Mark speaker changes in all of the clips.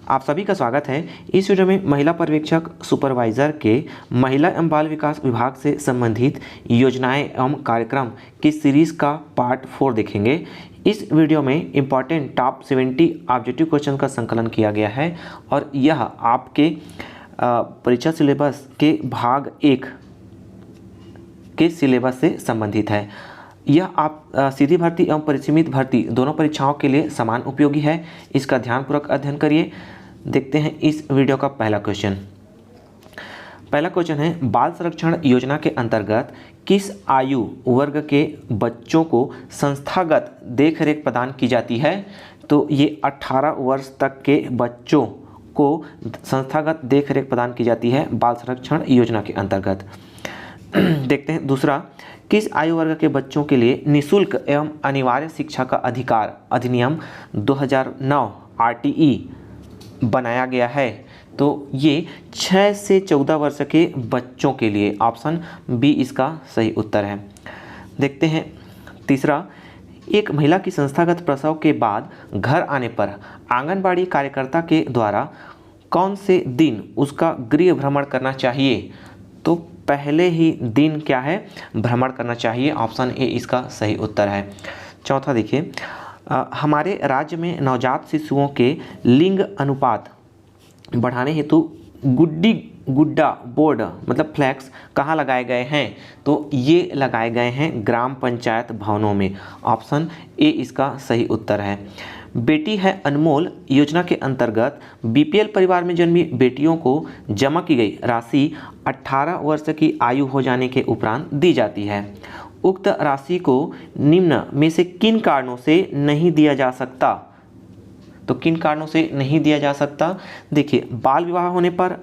Speaker 1: आप सभी का स्वागत है। इस वीडियो में महिला पर्यवेक्षक सुपरवाइज़र के महिला एवं बाल विकास विभाग से संबंधित योजनाएं एवं कार्यक्रम की सीरीज़ का पार्ट 4 देखेंगे। इस वीडियो में इम्पॉर्टेंट टॉप 70 ऑब्जेक्टिव क्वेश्चन का संकलन किया गया है और यह आपके परीक्षा सिलेबस के भाग 1 के सिलेबस से संबंधित है। यह आप सीधी भर्ती एवं परिसीमित भर्ती दोनों परीक्षाओं के लिए समान उपयोगी है। इसका ध्यानपूर्वक अध्ययन करिए। देखते हैं इस वीडियो का पहला क्वेश्चन। पहला क्वेश्चन है, बाल संरक्षण योजना के अंतर्गत किस आयु वर्ग के बच्चों को संस्थागत देखरेख प्रदान की जाती है? तो ये 18 वर्ष तक के बच्चों को संस्थागत देखरेख प्रदान की जाती है बाल संरक्षण योजना के अंतर्गत। देखते हैं दूसरा, किस आयु वर्ग के बच्चों के लिए निःशुल्क एवं अनिवार्य शिक्षा का अधिकार अधिनियम 2009 RTE बनाया गया है? तो ये 6 से 14 वर्ष के बच्चों के लिए। ऑप्शन बी इसका सही उत्तर है। देखते हैं तीसरा, एक महिला की संस्थागत प्रसव के बाद घर आने पर आंगनबाड़ी कार्यकर्ता के द्वारा कौन से दिन उसका गृह भ्रमण करना चाहिए? तो पहले ही दिन क्या है, भ्रमण करना चाहिए। ऑप्शन ए इसका सही उत्तर है। चौथा देखिए, हमारे राज्य में नवजात शिशुओं के लिंग अनुपात बढ़ाने हेतु गुड्डा बोर्ड मतलब फ्लैक्स कहाँ लगाए गए हैं? तो ये लगाए गए हैं ग्राम पंचायत भवनों में। ऑप्शन ए इसका सही उत्तर है। बेटी है अनमोल योजना के अंतर्गत BPL परिवार में जन्मी बेटियों को जमा की गई राशि 18 वर्ष की आयु हो जाने के उपरांत दी जाती है। उक्त राशि को निम्न में से किन कारणों से नहीं दिया जा सकता? तो किन कारणों से नहीं दिया जा सकता? देखिए, बाल विवाह होने पर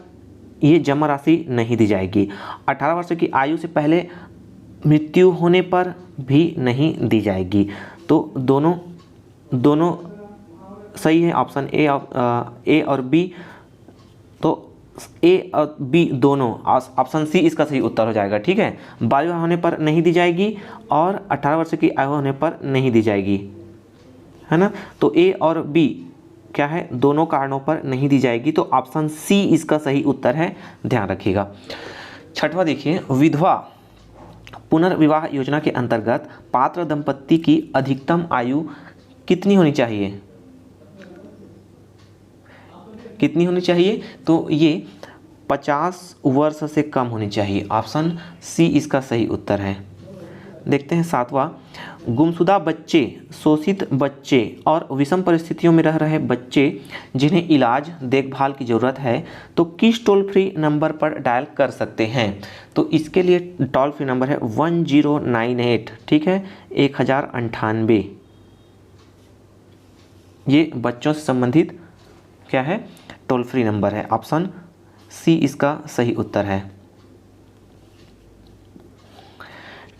Speaker 1: ये जमा राशि नहीं दी जाएगी। 18 वर्ष की आयु से पहले मृत्यु होने पर भी नहीं दी जाएगी। तो दोनों सही है। ऑप्शन ए और बी, तो ए और बी दोनों। ऑप्शन सी इसका सही उत्तर हो जाएगा। ठीक है, बाल विवाह होने पर नहीं दी जाएगी और 18 वर्ष की आयु होने पर नहीं दी जाएगी, है ना। तो ए और बी क्या है, दोनों कारणों पर नहीं दी जाएगी। तो ऑप्शन सी इसका सही उत्तर है, ध्यान रखिएगा। छठवां देखिए, विधवा पुनर्विवाह योजना के अंतर्गत पात्र दंपत्ति की अधिकतम आयु कितनी होनी चाहिए? कितनी होनी चाहिए? तो ये 50 वर्ष से कम होनी चाहिए। ऑप्शन सी इसका सही उत्तर है। देखते हैं सातवां, गुमशुदा बच्चे, शोषित बच्चे और विषम परिस्थितियों में रह रहे बच्चे जिन्हें इलाज देखभाल की ज़रूरत है, तो किस टोल फ्री नंबर पर डायल कर सकते हैं? तो इसके लिए टोल फ्री नंबर है 1098। ठीक है, 1098। ये बच्चों से संबंधित क्या है, टोल फ्री नंबर है। ऑप्शन सी इसका सही उत्तर है।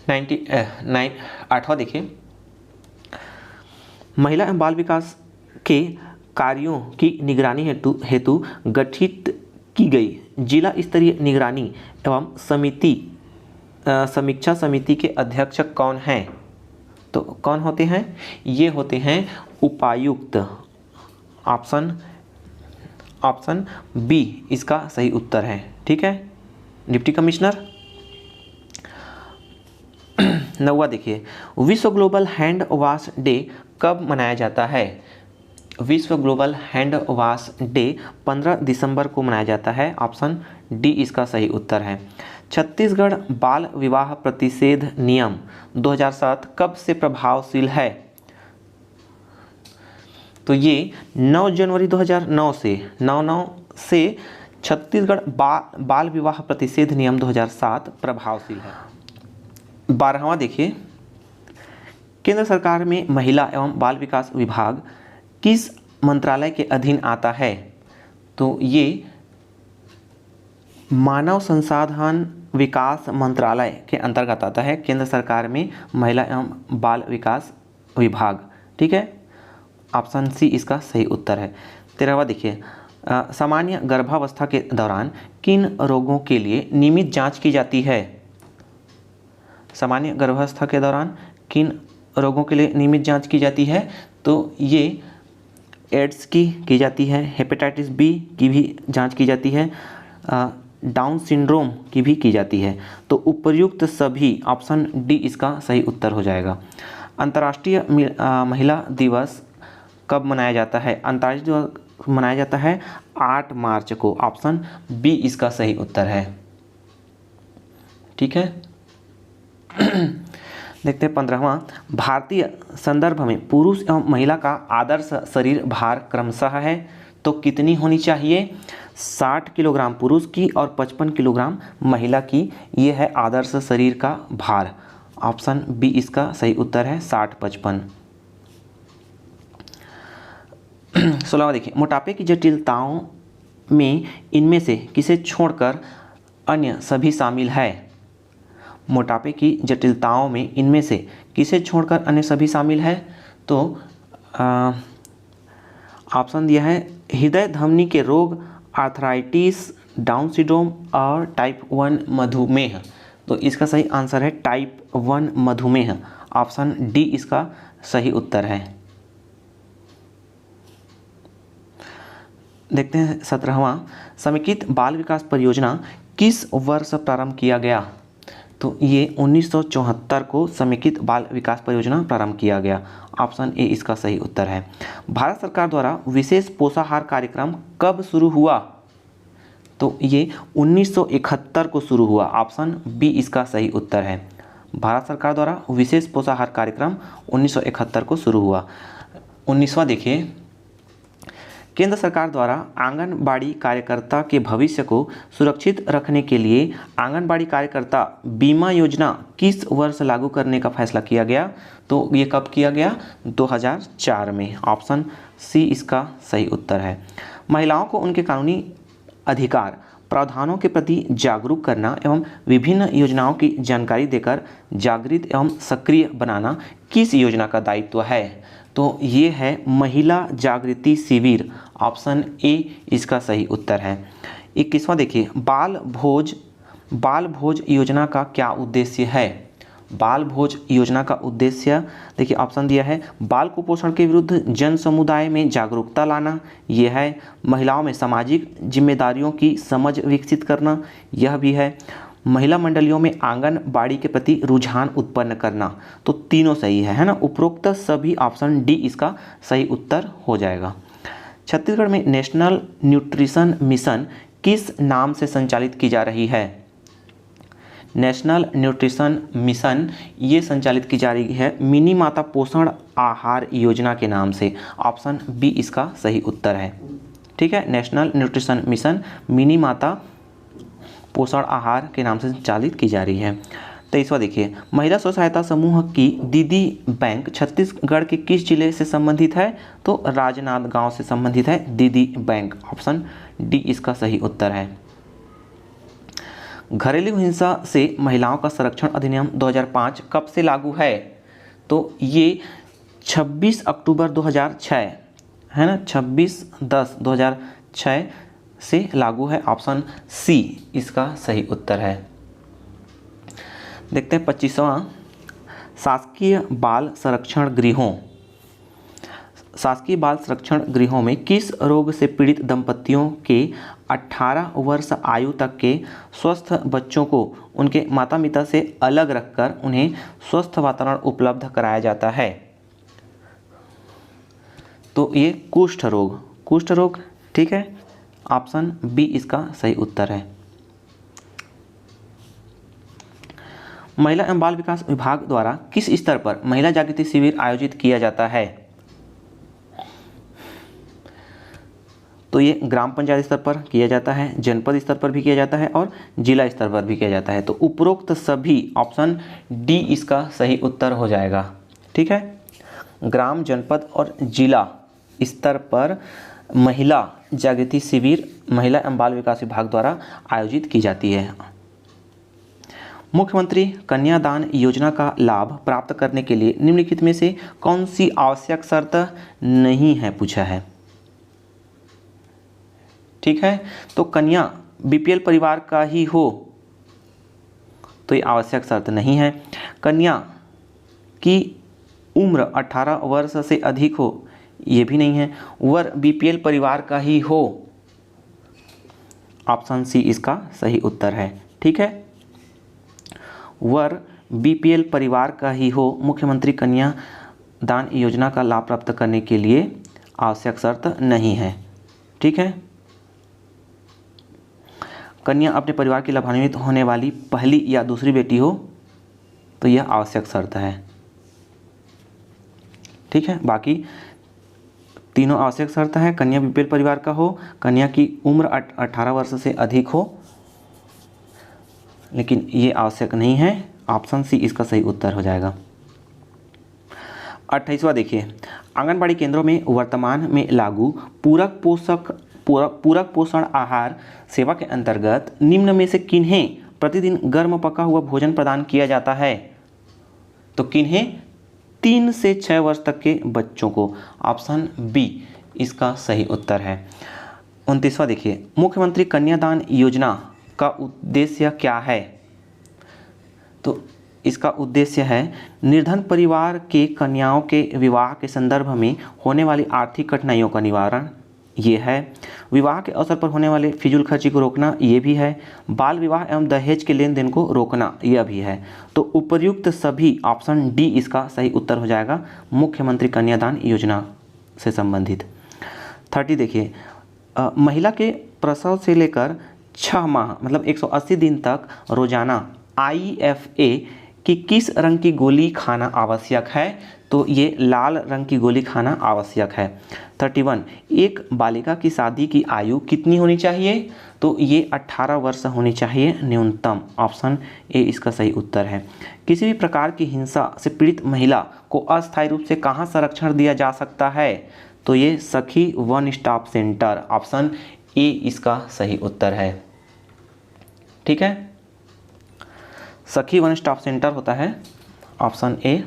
Speaker 1: 8वां देखिए, महिला एवं बाल विकास के कार्यों की निगरानी हेतु गठित की गई जिला स्तरीय निगरानी एवं समीक्षा समिति के अध्यक्ष कौन हैं? तो कौन होते हैं? ये होते हैं उपायुक्त। ऑप्शन बी इसका सही उत्तर है। ठीक है, डिप्टी कमिश्नर। 9वां देखिए, विश्व ग्लोबल हैंड वॉश डे कब मनाया जाता है? विश्व ग्लोबल हैंड वॉश डे 15 दिसंबर को मनाया जाता है। ऑप्शन डी इसका सही उत्तर है। छत्तीसगढ़ बाल विवाह प्रतिषेध नियम 2007 कब से प्रभावशील है? तो ये 9 जनवरी 2009 से छत्तीसगढ़ बाल विवाह प्रतिषेध नियम 2007 प्रभावशील है। 12वां देखिए, केंद्र सरकार में महिला एवं बाल विकास विभाग किस मंत्रालय के अधीन आता है? तो ये मानव संसाधन विकास मंत्रालय के अंतर्गत आता है। केंद्र सरकार में महिला एवं बाल विकास विभाग। ठीक है, ऑप्शन सी इसका सही उत्तर है। 13वां देखिए, सामान्य गर्भावस्था के दौरान किन रोगों के लिए नियमित जांच की जाती है? सामान्य गर्भावस्था के दौरान किन रोगों के लिए नियमित जांच की जाती है? तो ये एड्स की जाती है, हेपेटाइटिस बी की भी जांच की जाती है, डाउन सिंड्रोम की भी की जाती है। तो उपर्युक्त सभी, ऑप्शन डी इसका सही उत्तर हो जाएगा। अंतर्राष्ट्रीय महिला दिवस कब मनाया जाता है? अंतर्राष्ट्रीय दिवस मनाया जाता है 8 मार्च को, ऑप्शन बी इसका सही उत्तर है। ठीक है। देखते हैं 15वां, भारतीय संदर्भ में पुरुष एवं महिला का आदर्श शरीर भार क्रमशः है, तो कितनी होनी चाहिए? 60 किलोग्राम पुरुष की और 55 किलोग्राम महिला की, ये है आदर्श शरीर का भार। ऑप्शन बी इसका सही उत्तर है, 60-55। 16वां देखिए, मोटापे की जटिलताओं में इनमें से किसे छोड़कर अन्य सभी शामिल है? मोटापे की जटिलताओं में इनमें से किसे छोड़कर अन्य सभी शामिल है? तो ऑप्शन दिया है हृदय धमनी के रोग, आर्थराइटिस, डाउन सिंड्रोम और टाइप 1 मधुमेह। तो इसका सही आंसर है टाइप 1 मधुमेह। ऑप्शन डी इसका सही उत्तर है। देखते हैं 17वां, समेकित बाल विकास परियोजना किस वर्ष प्रारंभ किया गया? तो ये 1974 को समेकित बाल विकास परियोजना प्रारंभ किया गया। ऑप्शन ए इसका सही उत्तर है। भारत सरकार द्वारा विशेष पोषाहार कार्यक्रम कब शुरू हुआ? तो ये 1971 को शुरू हुआ। ऑप्शन बी इसका सही उत्तर है। भारत सरकार द्वारा विशेष पोषाहार कार्यक्रम 1971 को शुरू हुआ। 19वां देखिए, केंद्र सरकार द्वारा आंगनबाड़ी कार्यकर्ता के भविष्य को सुरक्षित रखने के लिए आंगनबाड़ी कार्यकर्ता बीमा योजना किस वर्ष लागू करने का फैसला किया गया? तो ये कब किया गया? 2004 में। ऑप्शन सी इसका सही उत्तर है। महिलाओं को उनके कानूनी अधिकार प्रावधानों के प्रति जागरूक करना एवं विभिन्न योजनाओं की जानकारी देकर जागृत एवं सक्रिय बनाना किस योजना का दायित्व है? तो ये है महिला जागृति शिविर। ऑप्शन ए इसका सही उत्तर है। 21वां देखिए, बाल भोज योजना का क्या उद्देश्य है? बाल भोज योजना का उद्देश्य देखिए, ऑप्शन दिया है बाल कुपोषण के विरुद्ध जन समुदाय में जागरूकता लाना, यह है महिलाओं में सामाजिक जिम्मेदारियों की समझ विकसित करना, यह भी है महिला मंडलियों में आंगनबाड़ी के प्रति रुझान उत्पन्न करना। तो तीनों सही है ना। उपरोक्त सभी, ऑप्शन डी इसका सही उत्तर हो जाएगा। छत्तीसगढ़ में नेशनल न्यूट्रिशन मिशन किस नाम से संचालित की जा रही है? नेशनल न्यूट्रिशन मिशन ये संचालित की जा रही है मिनी माता पोषण आहार योजना के नाम से। ऑप्शन बी इसका सही उत्तर है। ठीक है, नेशनल न्यूट्रिशन मिशन मिनी माता पोषण आहार के नाम से संचालित की जा रही है। 23वां देखिए, महिला स्व सहायता समूह की दीदी बैंक छत्तीसगढ़ के किस जिले से संबंधित है? तो राजनांदगांव से संबंधित है दीदी बैंक। ऑप्शन डी इसका सही उत्तर है। घरेलू हिंसा से महिलाओं का संरक्षण अधिनियम 2005 कब से लागू है? तो ये 26 अक्टूबर 2006 है ना, 26/10/2006 से लागू है। ऑप्शन सी इसका सही उत्तर है। देखते हैं 25वां, शासकीय बाल संरक्षण गृहों। शासकीय बाल संरक्षण गृहों में किस रोग से पीड़ित दंपतियों के 18 वर्ष आयु तक के स्वस्थ बच्चों को उनके माता पिता से अलग रखकर उन्हें स्वस्थ वातावरण उपलब्ध कराया जाता है? तो ये कुष्ठ रोग। ठीक है, ऑप्शन बी इसका सही उत्तर है। महिला एवं बाल विकास विभाग द्वारा किस स्तर पर महिला जागृति शिविर आयोजित किया जाता है? तो ये ग्राम पंचायत स्तर पर किया जाता है, जनपद स्तर पर भी किया जाता है और जिला स्तर पर भी किया जाता है। तो उपरोक्त सभी, ऑप्शन डी इसका सही उत्तर हो जाएगा। ठीक है, ग्राम, जनपद और जिला स्तर पर महिला जागृति शिविर महिला एवं बाल विकास विभाग द्वारा आयोजित की जाती है। मुख्यमंत्री कन्यादान योजना का लाभ प्राप्त करने के लिए निम्नलिखित में से कौन सी आवश्यक शर्त नहीं है, पूछा है। ठीक है, तो कन्या बीपीएल परिवार का ही हो तो ये आवश्यक शर्त नहीं है। कन्या की उम्र 18 वर्ष से अधिक हो, ये भी नहीं है। वर बीपीएल परिवार का ही हो, ऑप्शन सी इसका सही उत्तर है। ठीक है, वर बीपीएल परिवार का ही हो मुख्यमंत्री कन्या दान योजना का लाभ प्राप्त करने के लिए आवश्यक शर्त नहीं है। ठीक है, कन्या अपने परिवार की लाभान्वित होने वाली पहली या दूसरी बेटी हो तो यह आवश्यक शर्त है। ठीक है, बाकी तीनों आवश्यक शर्त है। कन्या बीपीएल परिवार का हो, कन्या की उम्र 18 वर्ष से अधिक हो, लेकिन ये आवश्यक नहीं है। ऑप्शन सी इसका सही उत्तर हो जाएगा। 28वां देखिए, आंगनबाड़ी केंद्रों में वर्तमान में लागू पूरक पोषण आहार सेवा के अंतर्गत निम्न में से किन्हें प्रतिदिन गर्म पका हुआ भोजन प्रदान किया जाता है? तो किन्हें? 3 से 6 वर्ष तक के बच्चों को। ऑप्शन बी इसका सही उत्तर है। 29वां देखिए, मुख्यमंत्री कन्यादान योजना का उद्देश्य क्या है? तो इसका उद्देश्य है निर्धन परिवार के कन्याओं के विवाह के संदर्भ में होने वाली आर्थिक कठिनाइयों का निवारण, ये है। विवाह के अवसर पर होने वाले फिजूल खर्ची को रोकना, ये भी है। बाल विवाह एवं दहेज के लेन देन को रोकना, यह भी है। तो उपर्युक्त सभी, ऑप्शन डी इसका सही उत्तर हो जाएगा, मुख्यमंत्री कन्यादान योजना से संबंधित। 30 देखिए, महिला के प्रसव से लेकर 6 माह मतलब 180 दिन तक रोजाना IFA कि किस रंग की गोली खाना आवश्यक है? तो ये लाल रंग की गोली खाना आवश्यक है। 31, एक बालिका की शादी की आयु कितनी होनी चाहिए? तो ये 18 वर्ष होनी चाहिए न्यूनतम। ऑप्शन ए इसका सही उत्तर है। किसी भी प्रकार की हिंसा से पीड़ित महिला को अस्थायी रूप से कहाँ संरक्षण दिया जा सकता है? तो ये सखी one stop centre. Option A इसका सही उत्तर है। ठीक है, सखी वन स्टॉप सेंटर होता है ऑप्शन ए।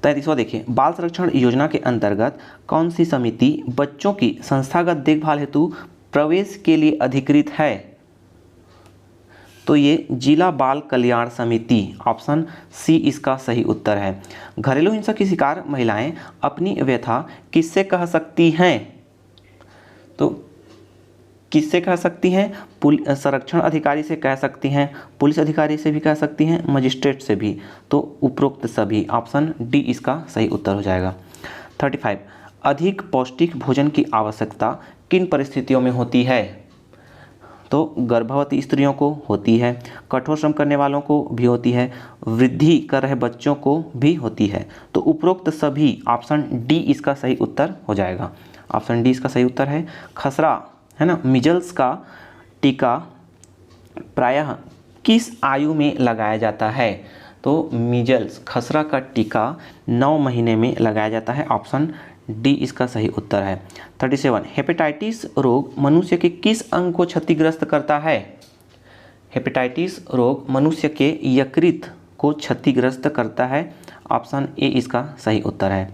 Speaker 1: 33वां देखिए, बाल संरक्षण योजना के अंतर्गत कौन सी समिति बच्चों की संस्थागत देखभाल हेतु प्रवेश के लिए अधिकृत है? तो ये जिला बाल कल्याण समिति। ऑप्शन सी इसका सही उत्तर है। घरेलू हिंसा की शिकार महिलाएं अपनी व्यथा किससे कह सकती हैं? तो किससे कह सकती हैं? संरक्षण अधिकारी से कह सकती हैं, पुलिस अधिकारी से भी कह सकती हैं, मजिस्ट्रेट से भी। तो उपरोक्त सभी, ऑप्शन डी इसका सही उत्तर हो जाएगा। 35, अधिक पौष्टिक भोजन की आवश्यकता किन परिस्थितियों में होती है? तो गर्भवती स्त्रियों को होती है, कठोर श्रम करने वालों को भी होती है, वृद्धि कर रहे बच्चों को भी होती है। तो उपरोक्त सभी, ऑप्शन डी इसका सही उत्तर हो जाएगा। ऑप्शन डी इसका सही उत्तर है। खसरा है ना, मिजल्स का टीका प्रायः किस आयु में लगाया जाता है? तो मिजल्स खसरा का टीका 9 महीने में लगाया जाता है। ऑप्शन डी इसका सही उत्तर है। 37, हेपेटाइटिस रोग मनुष्य के किस अंग को क्षतिग्रस्त करता है? हेपेटाइटिस रोग मनुष्य के यकृत को क्षतिग्रस्त करता है। ऑप्शन ए इसका सही उत्तर है।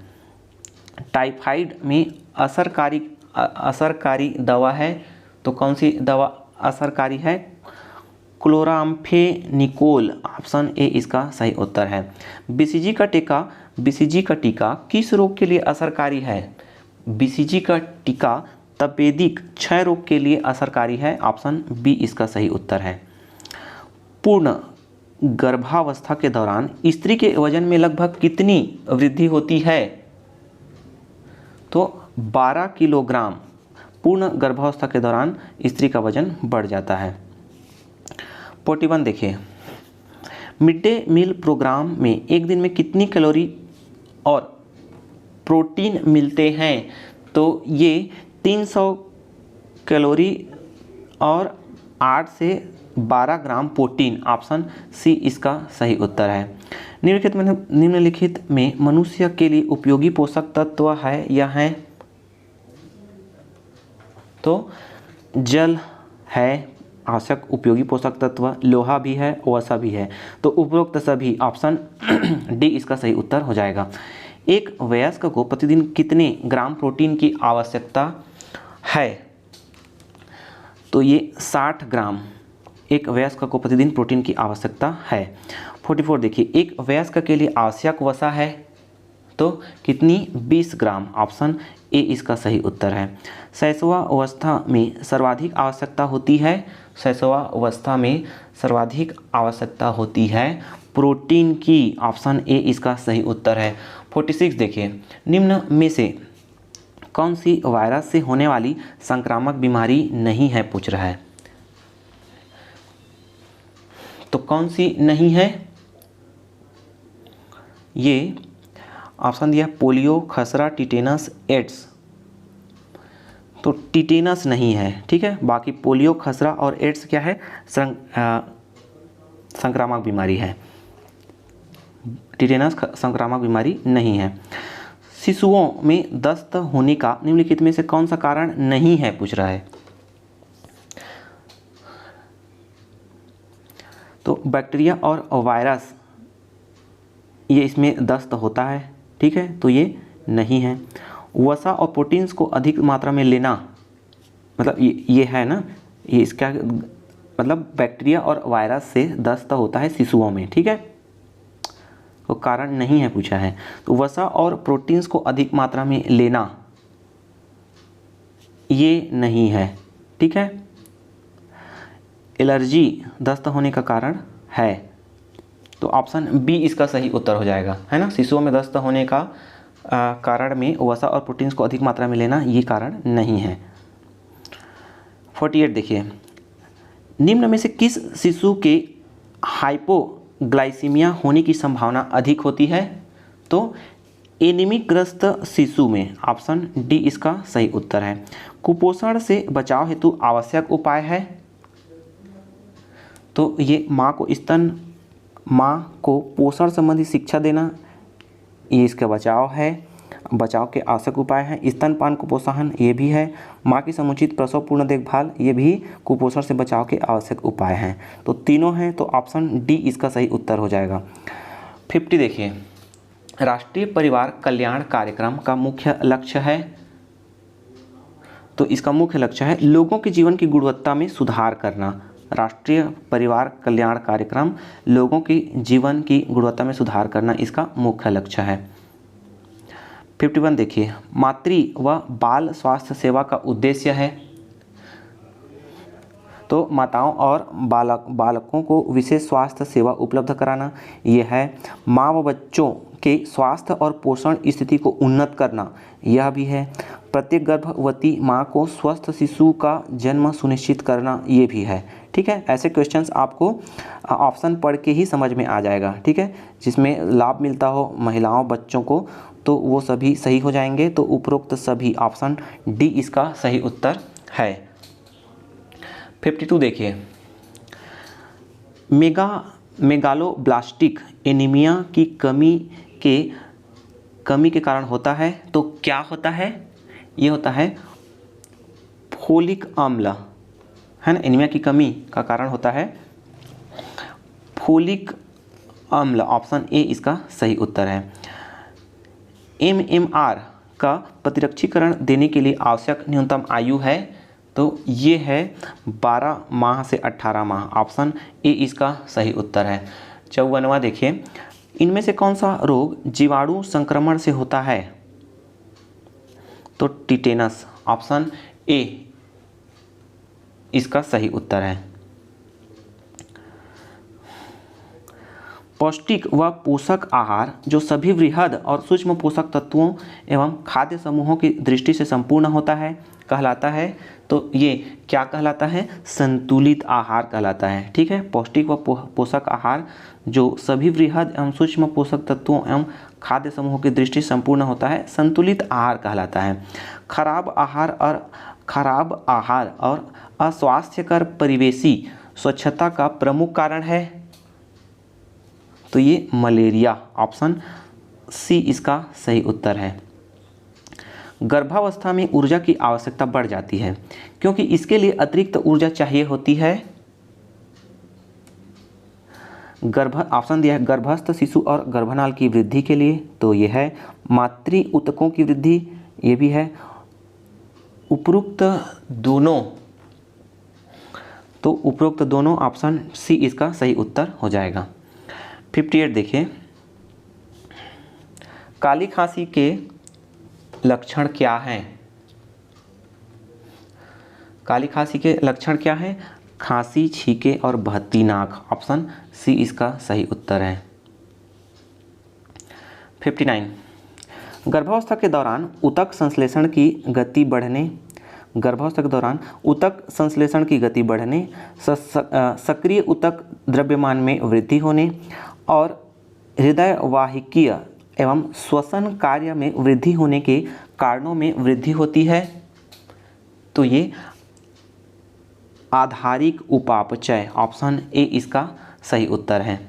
Speaker 1: टाइफाइड में असरकारी दवा है, तो कौन सी दवा असरकारी है? क्लोराम्फेनिकोल। ऑप्शन ए इसका सही उत्तर है। BCG का टीका किस रोग के लिए असरकारी है? BCG का टीका तपेदिक क्षय रोग के लिए असरकारी है। ऑप्शन बी इसका सही उत्तर है। पूर्ण गर्भावस्था के दौरान स्त्री के वजन में लगभग कितनी वृद्धि होती है? तो 12 किलोग्राम पूर्ण गर्भावस्था के दौरान स्त्री का वजन बढ़ जाता है। 41 देखिए, मिड डे मील प्रोग्राम में एक दिन में कितनी कैलोरी और प्रोटीन मिलते हैं? तो ये 300 कैलोरी और 8 से 12 ग्राम प्रोटीन। ऑप्शन सी इसका सही उत्तर है। निम्नलिखित में मनुष्य के लिए उपयोगी पोषक तत्व है या है? तो जल है आवश्यक उपयोगी पोषक तत्व, लोहा भी है, वसा भी है। तो उपरोक्त सभी, ऑप्शन डी इसका सही उत्तर हो जाएगा। एक वयस्क को प्रतिदिन कितने ग्राम प्रोटीन की आवश्यकता है? तो ये 60 ग्राम एक वयस्क को प्रतिदिन प्रोटीन की आवश्यकता है। 44 देखिए, एक वयस्क के लिए आवश्यक वसा है तो कितनी, 20 ग्राम। ऑप्शन ए इसका सही उत्तर है। शैशवावस्था में सर्वाधिक आवश्यकता होती है, शैशवावस्था में सर्वाधिक आवश्यकता होती है प्रोटीन की। ऑप्शन ए इसका सही उत्तर है। 46 देखिए, निम्न में से कौन सी वायरस से होने वाली संक्रामक बीमारी नहीं है, पूछ रहा है। तो कौन सी नहीं है, ये ऑप्शन दिया पोलियो, खसरा, टिटेनस, एड्स। तो टिटेनस नहीं है, ठीक है। बाकी पोलियो, खसरा और एड्स क्या है, संक्रामक बीमारी है। टिटेनस संक्रामक बीमारी नहीं है। शिशुओं में दस्त होने का निम्नलिखित में से कौन सा कारण नहीं है, पूछ रहा है। तो बैक्टीरिया और वायरस, ये इसमें दस्त होता है, ठीक है, तो ये नहीं है। वसा और प्रोटीन्स को अधिक मात्रा में लेना, मतलब ये है ना, ये इसका मतलब बैक्टीरिया और वायरस से दस्त होता है शिशुओं में, ठीक है, तो कारण नहीं है पूछा है। तो वसा और प्रोटीन्स को अधिक मात्रा में लेना, ये नहीं है, ठीक है। एलर्जी दस्त होने का कारण है, तो ऑप्शन बी इसका सही उत्तर हो जाएगा, है ना। शिशुओं में दस्त होने का कारण में वसा और प्रोटीन्स को अधिक मात्रा में लेना, ये कारण नहीं है। 48 देखिए, निम्न में से किस शिशु के हाइपोग्लाइसीमिया होने की संभावना अधिक होती है, तो एनीमिक ग्रस्त शिशु में। ऑप्शन डी इसका सही उत्तर है। कुपोषण से बचाव हेतु आवश्यक उपाय है, तो ये माँ को पोषण संबंधी शिक्षा देना, ये इसका बचाव है, बचाव के आवश्यक उपाय हैं। स्तनपान कुपोषण ये भी है। माँ की समुचित प्रसव पूर्ण देखभाल, ये भी कुपोषण से बचाव के आवश्यक उपाय हैं। तो तीनों हैं, तो ऑप्शन डी इसका सही उत्तर हो जाएगा। 50 देखिए, राष्ट्रीय परिवार कल्याण कार्यक्रम का मुख्य लक्ष्य है, तो इसका मुख्य लक्ष्य है लोगों के जीवन की गुणवत्ता में सुधार करना। राष्ट्रीय परिवार कल्याण कार्यक्रम लोगों के जीवन की गुणवत्ता में सुधार करना इसका मुख्य लक्ष्य है। 51 देखिए, मातृ व बाल स्वास्थ्य सेवा का उद्देश्य है, तो माताओं और बालकों को विशेष स्वास्थ्य सेवा उपलब्ध कराना, यह है। माँ व बच्चों के स्वास्थ्य और पोषण स्थिति को उन्नत करना, यह भी है। प्रत्येक गर्भवती माँ को स्वस्थ शिशु का जन्म सुनिश्चित करना, ये भी है, ठीक है। ऐसे क्वेश्चंस आपको ऑप्शन पढ़ के ही समझ में आ जाएगा, ठीक है, जिसमें लाभ मिलता हो महिलाओं बच्चों को, तो वो सभी सही हो जाएंगे। तो उपरोक्त सभी, ऑप्शन डी इसका सही उत्तर है। 52 देखिए, मेगालोब्लास्टिक एनीमिया की कमी के कारण होता है, तो क्या होता है, ये होता है फोलिक अम्ल, है ना। एनीमिया की कमी का कारण होता है फोलिक अम्ल। ऑप्शन ए इसका सही उत्तर है। MMR का प्रतिरक्षीकरण देने के लिए आवश्यक न्यूनतम आयु है, तो ये है 12 माह से 18 माह। ऑप्शन ए इसका सही उत्तर है। 54वां देखिए, इनमें से कौन सा रोग जीवाणु संक्रमण से होता है, तो टिटेनस। ऑप्शन ए इसका सही उत्तर है। पौष्टिक व पोषक आहार जो सभी वृहद और सूक्ष्म पोषक तत्वों एवं खाद्य समूहों की दृष्टि से संपूर्ण होता है कहलाता है, तो ये क्या कहलाता है, संतुलित आहार कहलाता है, ठीक है। पौष्टिक व पोषक आहार जो सभी वृहद एवं सूक्ष्म पोषक तत्वों एवं खाद्य समूहों की दृष्टि संपूर्ण होता है, संतुलित आहार कहलाता है। खराब आहार और अस्वास्थ्यकर परिवेशी स्वच्छता का प्रमुख कारण है, तो ये मलेरिया। ऑप्शन सी इसका सही उत्तर है। गर्भावस्था में ऊर्जा की आवश्यकता बढ़ जाती है क्योंकि इसके लिए अतिरिक्त ऊर्जा चाहिए होती है। ऑप्शन दिया है गर्भस्थ शिशु और गर्भनाल की वृद्धि के लिए, तो ये है मातृ ऊतकों की वृद्धि, ये भी है। उपरोक्त दोनों ऑप्शन सी इसका सही उत्तर हो जाएगा। 58 देखिए, काली खांसी के लक्षण क्या हैं? काली खांसी के लक्षण क्या हैं? खांसी, छींके और बहती नाक। ऑप्शन सी इसका सही उत्तर है। 59 गर्भावस्था के दौरान ऊतक संश्लेषण की गति बढ़ने, गर्भावस्था के दौरान ऊतक संश्लेषण की गति बढ़ने, सक्रिय ऊतक द्रव्यमान में वृद्धि होने और हृदय वाहिकीय एवं श्वसन कार्य में वृद्धि होने के कारणों में वृद्धि होती है। तो ये आधारिक उपापचय, ऑप्शन ए इसका सही उत्तर है।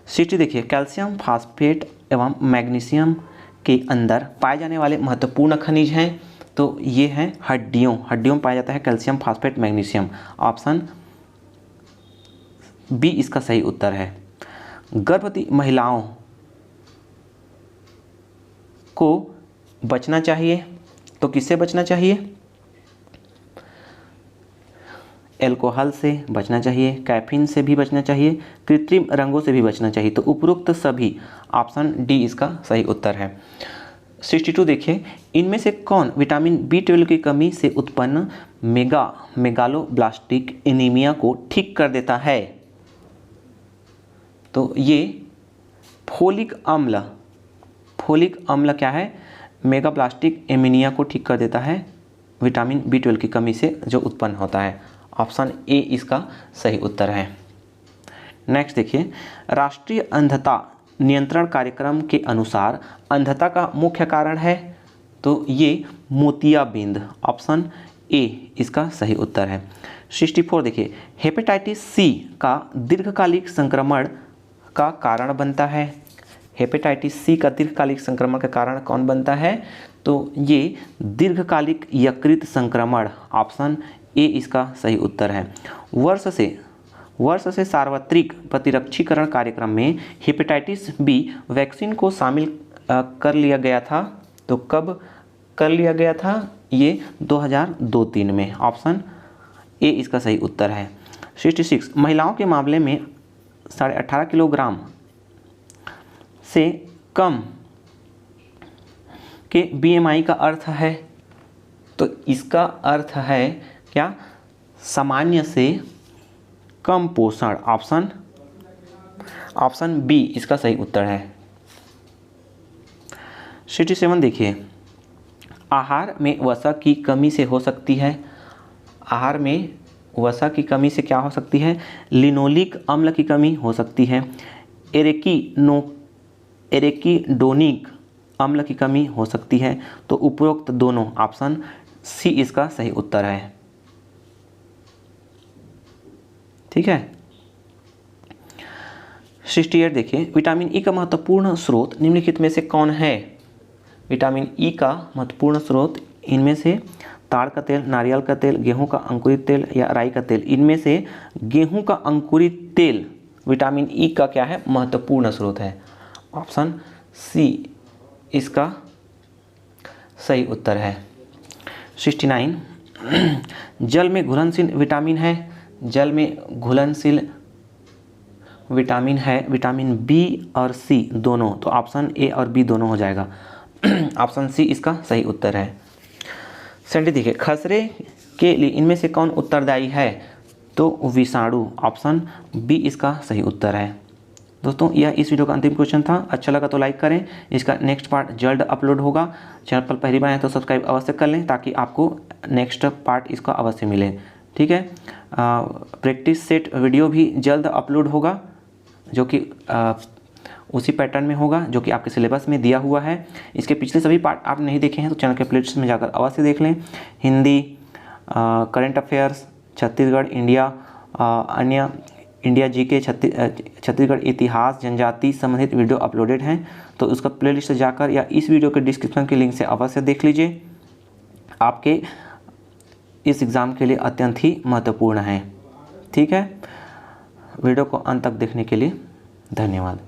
Speaker 1: 60 देखिए, कैल्शियम फास्फेट एवं मैग्नीशियम के अंदर पाए जाने वाले महत्वपूर्ण खनिज हैं। तो ये हैं हड्डियों में पाया जाता है calcium, phosphate, magnesium. Option B इसका सही उत्तर है। गर्भवती महिलाओं को बचना चाहिए, तो किससे बचना चाहिए? एल्कोहल से बचना चाहिए, कैफीन से भी बचना चाहिए, कृत्रिम रंगों से भी बचना चाहिए। तो उपरोक्त सभी, ऑप्शन डी इसका सही उत्तर है। 62 देखिए, इनमें से कौन विटामिन B12 की कमी से उत्पन्न मेगालोब्लास्टिक एनीमिया को ठीक कर देता है? तो ये फोलिक अम्ल क्या है? मेगाब्लास्टिक एनीमिया को ठीक कर देता है, विटामिन B12 की कमी से जो उत्पन्न होता है। ऑप्शन ए इसका सही उत्तर है। नेक्स्ट देखिए, राष्ट्रीय अंधता नियंत्रण कार्यक्रम के अनुसार अंधता का मुख्य कारण है? तो ये मोतियाबिंद, ऑप्शन ए इसका सही उत्तर है। 64 देखिए, हेपेटाइटिस सी का दीर्घकालिक संक्रमण का कारण बनता है? हेपेटाइटिस सी का दीर्घकालिक संक्रमण का कारण कौन बनता है? तो ये दीर्घकालिक यकृत संक्रमण, ऑप्शन ए इसका सही उत्तर है। वर्ष से सार्वत्रिक प्रतिरक्षीकरण कार्यक्रम में हेपेटाइटिस बी वैक्सीन को शामिल कर लिया गया था। तो कब कर लिया गया था? ये 2002-03 में। ऑप्शन ए इसका सही उत्तर है। 66 महिलाओं के मामले में 18.5 किलोग्राम से कम के BMI का अर्थ है? तो इसका अर्थ है क्या? सामान्य से कम पोषण। ऑप्शन बी इसका सही उत्तर है। 67 देखिए, आहार में वसा की कमी से हो सकती है? आहार में वसा की कमी से क्या हो सकती है? लिनोलिक अम्ल की कमी हो सकती है, एरेकिडोनिक अम्ल की कमी हो सकती है। तो उपरोक्त दोनों, ऑप्शन सी इसका सही उत्तर है। ठीक है। 68 देखिए, विटामिन ई का महत्वपूर्ण स्रोत निम्नलिखित में से कौन है? विटामिन ई का महत्वपूर्ण स्रोत इनमें से ताड़ का तेल, नारियल का तेल, गेहूं का अंकुरित तेल या राई का तेल। इनमें से गेहूं का अंकुरित तेल विटामिन ई का क्या है? महत्वपूर्ण स्रोत है। ऑप्शन सी इसका सही उत्तर है। 69 जल में घुलनशील विटामिन है? जल में घुलनशील विटामिन है विटामिन बी और सी दोनों। तो ऑप्शन ए और बी दोनों हो जाएगा। ऑप्शन सी इसका सही उत्तर है। 70 देखिए, खसरे के लिए इनमें से कौन उत्तरदायी है? तो विषाणु, ऑप्शन बी इसका सही उत्तर है। दोस्तों, यह इस वीडियो का अंतिम क्वेश्चन था। अच्छा लगा तो लाइक करें। इसका नेक्स्ट पार्ट जल्द अपलोड होगा। चैनल पर पहली बार आए तो सब्सक्राइब अवश्य कर लें ताकि आपको नेक्स्ट पार्ट इसका अवश्य मिले। ठीक है। प्रैक्टिस सेट वीडियो भी जल्द अपलोड होगा, जो कि उसी पैटर्न में होगा जो कि आपके सिलेबस में दिया हुआ है। इसके पिछले सभी पार्ट आप नहीं देखे हैं तो चैनल के प्लेलिस्ट में जाकर अवश्य देख लें। Hindi, current affairs, Chhattisgarh, India, अन्य इंडिया जीके, छत्तीसगढ़ इतिहास, जनजाति संबंधित वीडियो अपलोडेड हैं। तो उसका प्लेलिस्ट से जाकर या इस वीडियो के डिस्क्रिप्शन के लिंक से अवश्य देख लीजिए। आपके इस एग्ज़ाम के लिए अत्यंत ही महत्वपूर्ण है। ठीक है। वीडियो को अंत तक देखने के लिए धन्यवाद।